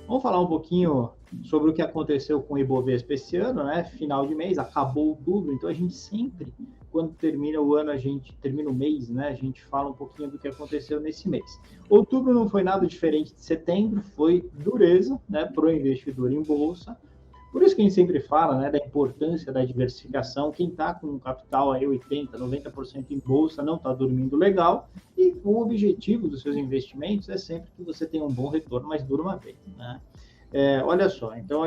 Vamos falar um pouquinho sobre o que aconteceu com o Ibovespa esse ano, né? Final de mês, acabou outubro, então a gente sempre, quando termina o ano, a gente termina o mês, né? A gente fala um pouquinho do que aconteceu nesse mês. Outubro não foi nada diferente de setembro, foi dureza, né, para o investidor em bolsa. Por isso que a gente sempre fala, né, da importância da diversificação. Quem está com um capital aí 80%, 90% em bolsa não está dormindo legal, e o objetivo dos seus investimentos é sempre que você tenha um bom retorno, mas durma bem, né? Olha só, então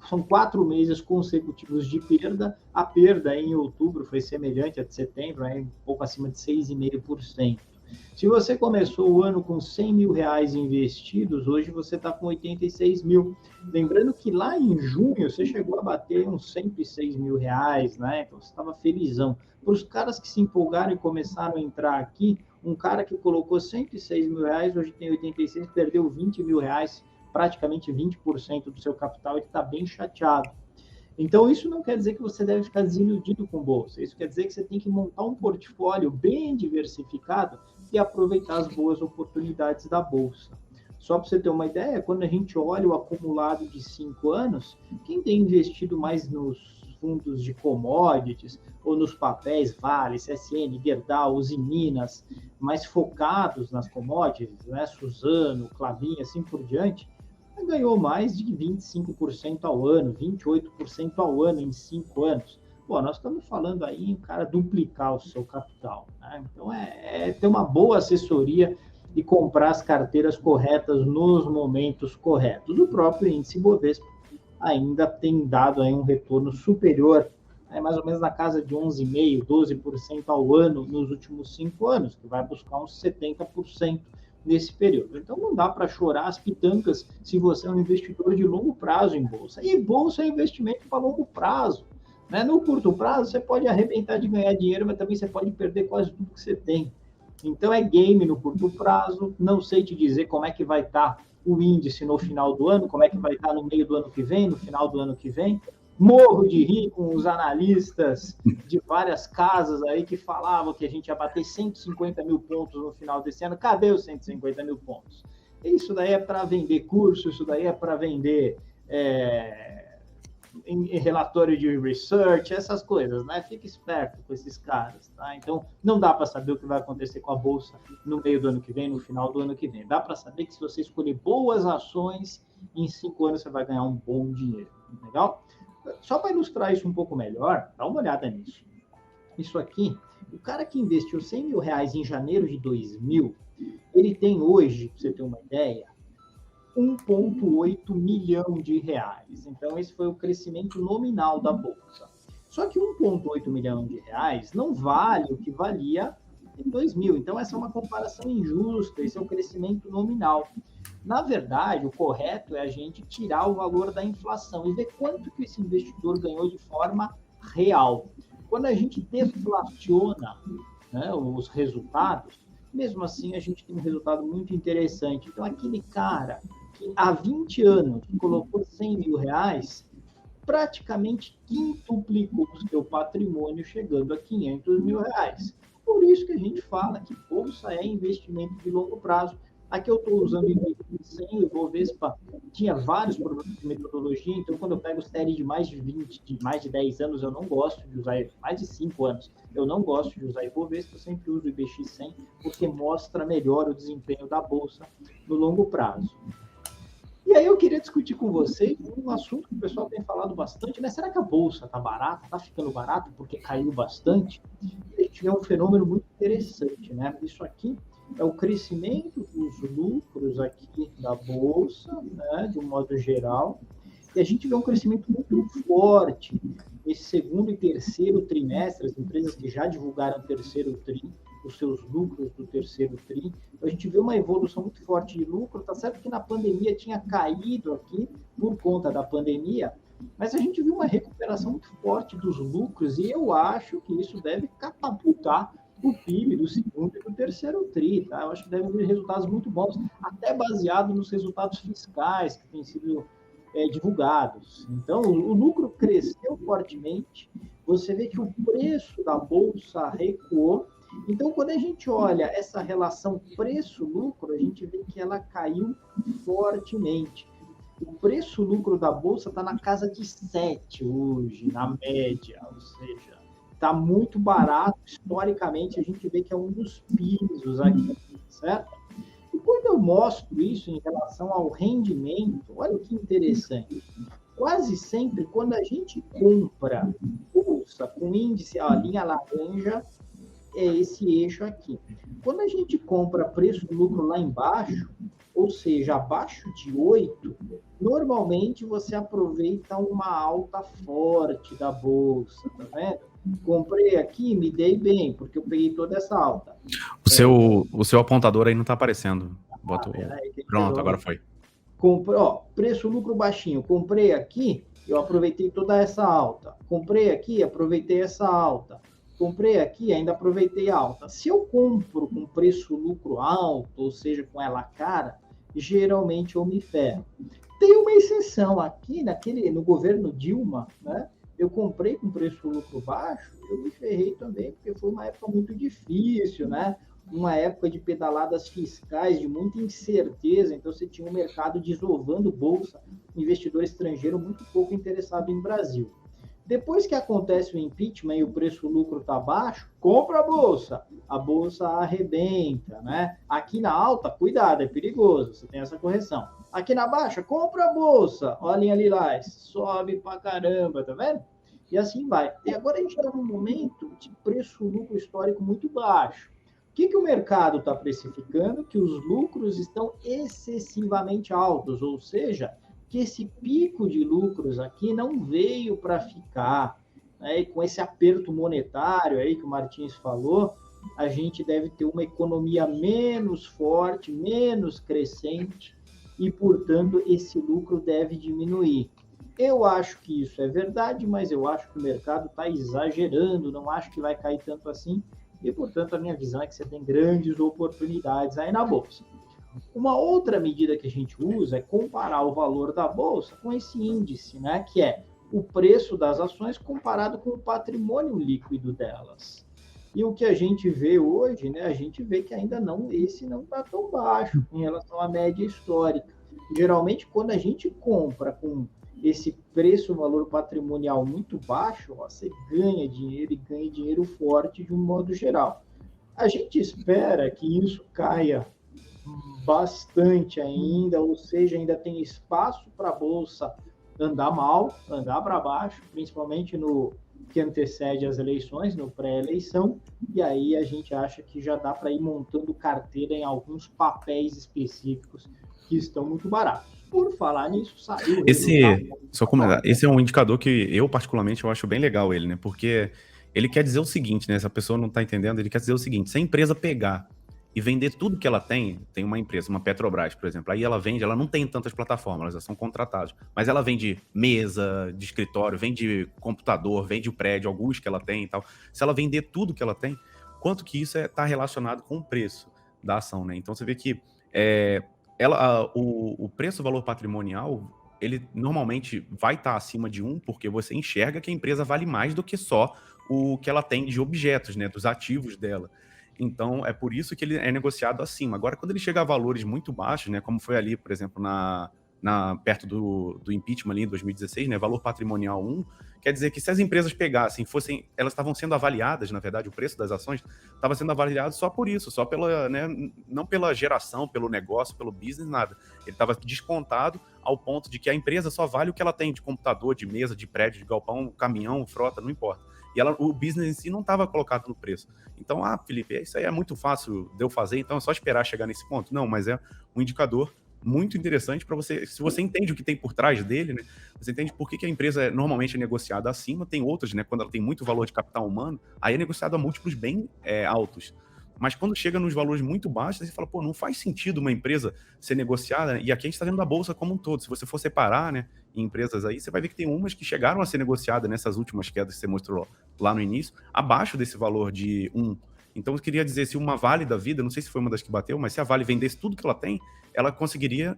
são 4 meses consecutivos de perda. A perda em outubro foi semelhante à de setembro, né, um pouco acima de 6,5%. Se você começou o ano com 100 mil reais investidos, hoje você está com 86 mil. Lembrando que lá em junho você chegou a bater uns 106 mil reais, né? Então você estava felizão. Para os caras que se empolgaram e começaram a entrar aqui, um cara que colocou 106 mil reais, hoje tem 86, perdeu 20 mil reais, praticamente 20% do seu capital, e está bem chateado. Então, isso não quer dizer que você deve ficar desiludido com bolsa. Isso quer dizer que você tem que montar um portfólio bem diversificado e aproveitar as boas oportunidades da bolsa. Só para você ter uma ideia, quando a gente olha o acumulado de 5 anos, quem tem investido mais nos fundos de commodities ou nos papéis Vale, CSN, Gerdau, Usiminas, mais focados nas commodities, né, Suzano, Klabin, assim por diante, ganhou mais de 25% ao ano, 28% ao ano em 5 anos. Pô, nós estamos falando aí em o cara duplicar o seu capital, né? Então, ter uma boa assessoria e comprar as carteiras corretas nos momentos corretos. O próprio índice Bovespa ainda tem dado aí um retorno superior, mais ou menos na casa de 11,5%, 12% ao ano nos últimos 5 anos, que vai buscar uns 70% nesse período. Então, não dá para chorar as pitancas se você é um investidor de longo prazo em bolsa. E bolsa é investimento para longo prazo, né? No curto prazo, você pode arrebentar de ganhar dinheiro, mas também você pode perder quase tudo que você tem. Então, é game no curto prazo. Não sei te dizer como é que vai estar o índice no final do ano, como é que vai estar no meio do ano que vem, no final do ano que vem. Morro de rir com os analistas de várias casas aí que falavam que a gente ia bater 150 mil pontos no final desse ano. Cadê os 150 mil pontos? Isso daí é para vender curso, isso daí é para vender em relatório de research, essas coisas, né? Fica esperto com esses caras, tá? Então, não dá para saber o que vai acontecer com a bolsa no meio do ano que vem, no final do ano que vem. Dá para saber que se você escolher boas ações, em 5 anos você vai ganhar um bom dinheiro. Legal? Só para ilustrar isso um pouco melhor, dá uma olhada nisso. Isso aqui, o cara que investiu 100 mil reais em janeiro de 2000, ele tem hoje, para você ter uma ideia, 1,8 milhão de reais. Então, esse foi o crescimento nominal da bolsa. Só que 1,8 milhão de reais não vale o que valia em 2000. Então, essa é uma comparação injusta, esse é o crescimento nominal. Na verdade, o correto é a gente tirar o valor da inflação e ver quanto que esse investidor ganhou de forma real. Quando a gente deflaciona, né, os resultados, mesmo assim a gente tem um resultado muito interessante. Então, aquele cara que há 20 anos colocou 100 mil reais, praticamente quintuplicou o seu patrimônio, chegando a 500 mil reais. Por isso que a gente fala que bolsa é investimento de longo prazo. Aqui eu estou usando o 100, o Ibovespa tinha vários problemas de metodologia, então quando eu pego série de mais de 20, de mais de 10 anos, eu não gosto de usar, mais de 5 anos, eu não gosto de usar Ibovespa, eu sempre uso o IBX100, porque mostra melhor o desempenho da bolsa no longo prazo. E aí eu queria discutir com vocês um assunto que o pessoal tem falado bastante, né? Será que a bolsa está barata? Está ficando barato porque caiu bastante? A gente vê um fenômeno muito interessante, né? Isso aqui é o crescimento dos lucros aqui da bolsa, né, de um modo geral, e a gente vê um crescimento muito forte nesse segundo e terceiro trimestre, as empresas que já divulgaram o terceiro tri, os seus lucros do terceiro tri, então a gente vê uma evolução muito forte de lucro. Tá certo que na pandemia tinha caído aqui por conta da pandemia, mas a gente viu uma recuperação muito forte dos lucros, e eu acho que isso deve catapultar o PIB do segundo e do terceiro tri, tá? Eu acho que devem vir resultados muito bons, até baseado nos resultados fiscais que têm sido divulgados. Então, o lucro cresceu fortemente, você vê que o preço da bolsa recuou. Então, quando a gente olha essa relação preço-lucro, a gente vê que ela caiu fortemente. O preço-lucro da Bolsa está na casa de 7 hoje, na média, ou seja, está muito barato. Historicamente, a gente vê que é um dos pisos aqui, certo? E quando eu mostro isso em relação ao rendimento, olha que interessante. Quase sempre, quando a gente compra bolsa com índice, a linha laranja é esse eixo aqui. Quando a gente compra preço-lucro lá embaixo, ou seja, abaixo de 8, normalmente você aproveita uma alta forte da bolsa, tá vendo? Comprei aqui, me dei bem, porque eu peguei toda essa alta. O seu apontador aí não está aparecendo. Peraí, Pronto, agora foi. Preço-lucro baixinho. Comprei aqui, eu aproveitei toda essa alta. Comprei aqui, aproveitei essa alta. Comprei aqui, ainda aproveitei a alta. Se eu compro com preço-lucro alto, ou seja, com ela cara, geralmente eu me ferro. Tem uma exceção aqui, no governo Dilma, né? Eu comprei com preço-lucro baixo, eu me ferrei também, porque foi uma época muito difícil, né? Uma época de pedaladas fiscais, de muita incerteza, então você tinha um mercado desovando bolsa, investidor estrangeiro muito pouco interessado em Brasil. Depois que acontece o impeachment e o preço-lucro está baixo, compra a bolsa arrebenta, né? Aqui na alta, cuidado, é perigoso, você tem essa correção. Aqui na baixa, compra a bolsa, olhem ali lá, sobe pra caramba, tá vendo? E assim vai. E agora a gente está num momento de preço-lucro histórico muito baixo. O que o mercado está precificando? Que os lucros estão excessivamente altos, ou seja, que esse pico de lucros aqui não veio para ficar, né? E com esse aperto monetário aí que o Martins falou, a gente deve ter uma economia menos forte, menos crescente, e, portanto, esse lucro deve diminuir. Eu acho que isso é verdade, mas eu acho que o mercado está exagerando, não acho que vai cair tanto assim, e, portanto, a minha visão é que você tem grandes oportunidades aí na Bolsa. Uma outra medida que a gente usa é comparar o valor da bolsa com esse índice, né, que é o preço das ações comparado com o patrimônio líquido delas. E o que a gente vê hoje, né, a gente vê que ainda não, esse não está tão baixo em relação à média histórica. Geralmente, quando a gente compra com esse preço-valor patrimonial muito baixo, ó, você ganha dinheiro e ganha dinheiro forte de um modo geral. A gente espera que isso caia bastante ainda, ou seja, ainda tem espaço para a bolsa andar mal, andar para baixo, principalmente no que antecede as eleições, no pré-eleição, e aí a gente acha que já dá para ir montando carteira em alguns papéis específicos que estão muito baratos. Por falar nisso, saiu o resultado. Esse é um indicador que eu, particularmente, eu acho bem legal ele, né? Porque ele quer dizer o seguinte, né? Se a pessoa não está entendendo, ele quer dizer o seguinte: se a empresa pegar e vender tudo que ela tem uma empresa, uma Petrobras, por exemplo, aí ela vende, ela não tem tantas plataformas, elas são contratadas, mas ela vende mesa de escritório, vende computador, vende o prédio, alguns que ela tem e tal. Se ela vender tudo que ela tem, quanto que isso está relacionado com o preço da ação, né? Então você vê que o preço, valor patrimonial, ele normalmente vai estar acima de 1, porque você enxerga que a empresa vale mais do que só o que ela tem de objetos, né, dos ativos dela. Então, é por isso que ele é negociado acima. Agora, quando ele chega a valores muito baixos, né, como foi ali, por exemplo, perto do impeachment ali em 2016, né, valor patrimonial 1, quer dizer que se as empresas pegassem, elas estavam sendo avaliadas, na verdade, o preço das ações estava sendo avaliado só por isso, só pela, né, não pela geração, pelo negócio, pelo business, nada. Ele estava descontado ao ponto de que a empresa só vale o que ela tem de computador, de mesa, de prédio, de galpão, caminhão, frota, não importa. E o business em si não estava colocado no preço. Então, Felipe, isso aí é muito fácil de eu fazer, então é só esperar chegar nesse ponto. Não, mas é um indicador muito interessante para você, se você entende o que tem por trás dele, né? Você entende por que a empresa normalmente é negociada acima, tem outras, né? Quando ela tem muito valor de capital humano, aí é negociada a múltiplos bem altos. Mas quando chega nos valores muito baixos, você fala, pô, não faz sentido uma empresa ser negociada, né? E aqui a gente está vendo da bolsa como um todo. Se você for separar, né, em empresas aí, você vai ver que tem umas que chegaram a ser negociadas nessas últimas quedas que você mostrou lá no início, abaixo desse valor de 1. Então eu queria dizer, se uma Vale da vida, não sei se foi uma das que bateu, mas se a Vale vendesse tudo que ela tem, ela conseguiria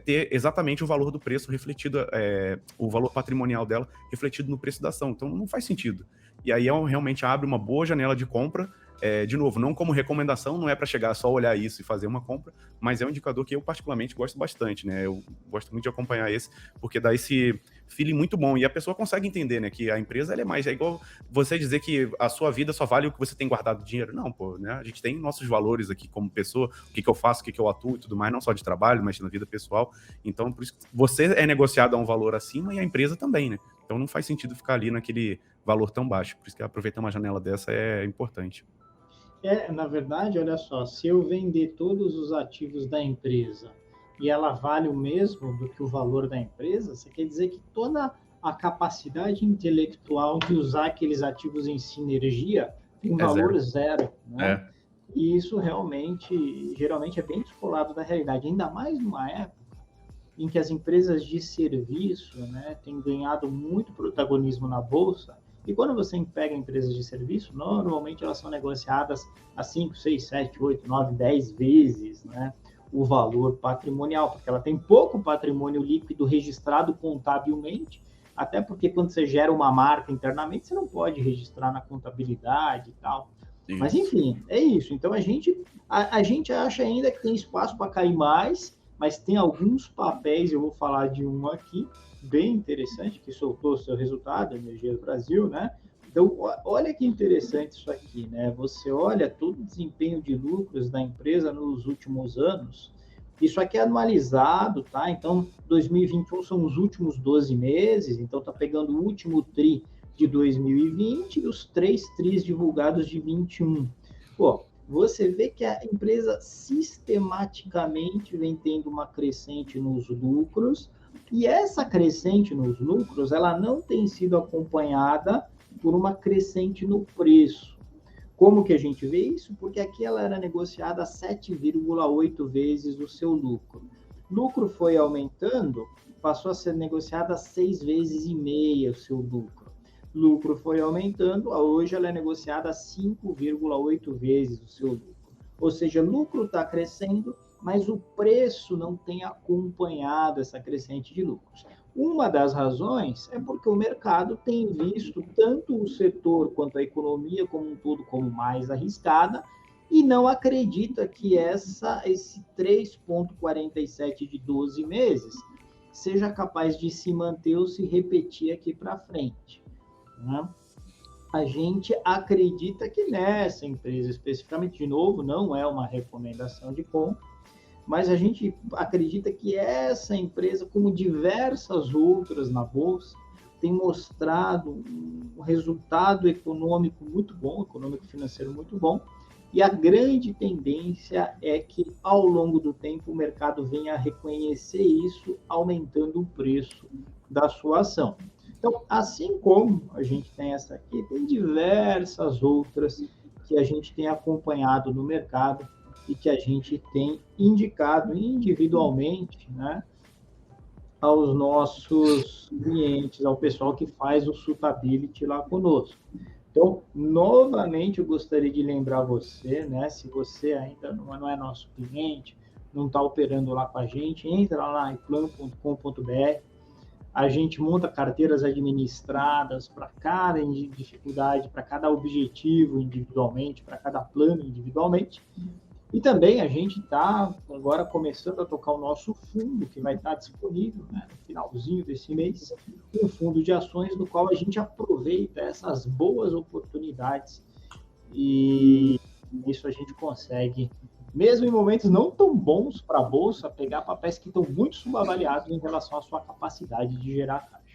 ter exatamente o valor do preço refletido, o valor patrimonial dela refletido no preço da ação. Então não faz sentido. E aí realmente abre uma boa janela de compra de novo, não como recomendação, não é para chegar só olhar isso e fazer uma compra, mas é um indicador que eu particularmente gosto bastante, né? Eu gosto muito de acompanhar esse, porque dá esse feeling muito bom, e a pessoa consegue entender, né, que a empresa ela é igual você dizer que a sua vida só vale o que você tem guardado de dinheiro. Não, pô, né? A gente tem nossos valores aqui como pessoa, o que eu faço, o que eu atuo e tudo mais, não só de trabalho, mas na vida pessoal. Então, por isso que você é negociado a um valor acima e a empresa também, né? Então não faz sentido ficar ali naquele valor tão baixo. Por isso que aproveitar uma janela dessa é importante. Na verdade, olha só, se eu vender todos os ativos da empresa e ela vale o mesmo do que o valor da empresa, você quer dizer que toda a capacidade intelectual de usar aqueles ativos em sinergia tem valor zero, né? E isso realmente, geralmente é bem descolado da realidade, ainda mais numa época em que as empresas de serviço, né, têm ganhado muito protagonismo na bolsa. E quando você pega empresas de serviço, normalmente elas são negociadas a 5, 6, 7, 8, 9, 10 vezes, né, o valor patrimonial, porque ela tem pouco patrimônio líquido registrado contabilmente, até porque quando você gera uma marca internamente, você não pode registrar na contabilidade e tal. Isso. Mas, enfim, é isso. Então, a gente acha ainda que tem espaço para cair mais, mas tem alguns papéis, eu vou falar de um aqui, bem interessante, que soltou o seu resultado, Energia do Brasil, né? Então, olha que interessante isso aqui, né? Você olha todo o desempenho de lucros da empresa nos últimos anos, isso aqui é anualizado, tá? Então, 2021 são os últimos 12 meses, então tá pegando o último TRI de 2020 e os 3 TRIs divulgados de 21. Pô, você vê que a empresa sistematicamente vem tendo uma crescente nos lucros, e essa crescente nos lucros, ela não tem sido acompanhada por uma crescente no preço. Como que a gente vê isso? Porque aqui ela era negociada a 7,8 vezes o seu lucro. Lucro foi aumentando, passou a ser negociada a 6 vezes e meia o seu lucro. Lucro foi aumentando, hoje ela é negociada a 5,8 vezes o seu lucro. Ou seja, lucro está crescendo, mas o preço não tem acompanhado essa crescente de lucros. Uma das razões é porque o mercado tem visto tanto o setor quanto a economia como um todo como mais arriscada e não acredita que esse 3,47 de 12 meses seja capaz de se manter ou se repetir aqui para frente, né? A gente acredita que nessa empresa especificamente, de novo, não é uma recomendação de compra, mas a gente acredita que essa empresa, como diversas outras na Bolsa, tem mostrado um resultado econômico muito bom, econômico-financeiro muito bom, e a grande tendência é que, ao longo do tempo, o mercado venha a reconhecer isso, aumentando o preço da sua ação. Então, assim como a gente tem essa aqui, tem diversas outras que a gente tem acompanhado no mercado e que a gente tem indicado individualmente, né, aos nossos clientes, ao pessoal que faz o suitability lá conosco. Então, novamente, eu gostaria de lembrar você, né, se você ainda não é nosso cliente, não está operando lá com a gente, entra lá em plan.com.br. A gente monta carteiras administradas para cada dificuldade, para cada objetivo individualmente, para cada plano individualmente. E também a gente está agora começando a tocar o nosso fundo, que vai estar disponível, né, no finalzinho desse mês, um fundo de ações no qual a gente aproveita essas boas oportunidades e isso a gente consegue, mesmo em momentos não tão bons para a Bolsa, pegar papéis que estão muito subavaliados em relação à sua capacidade de gerar caixa.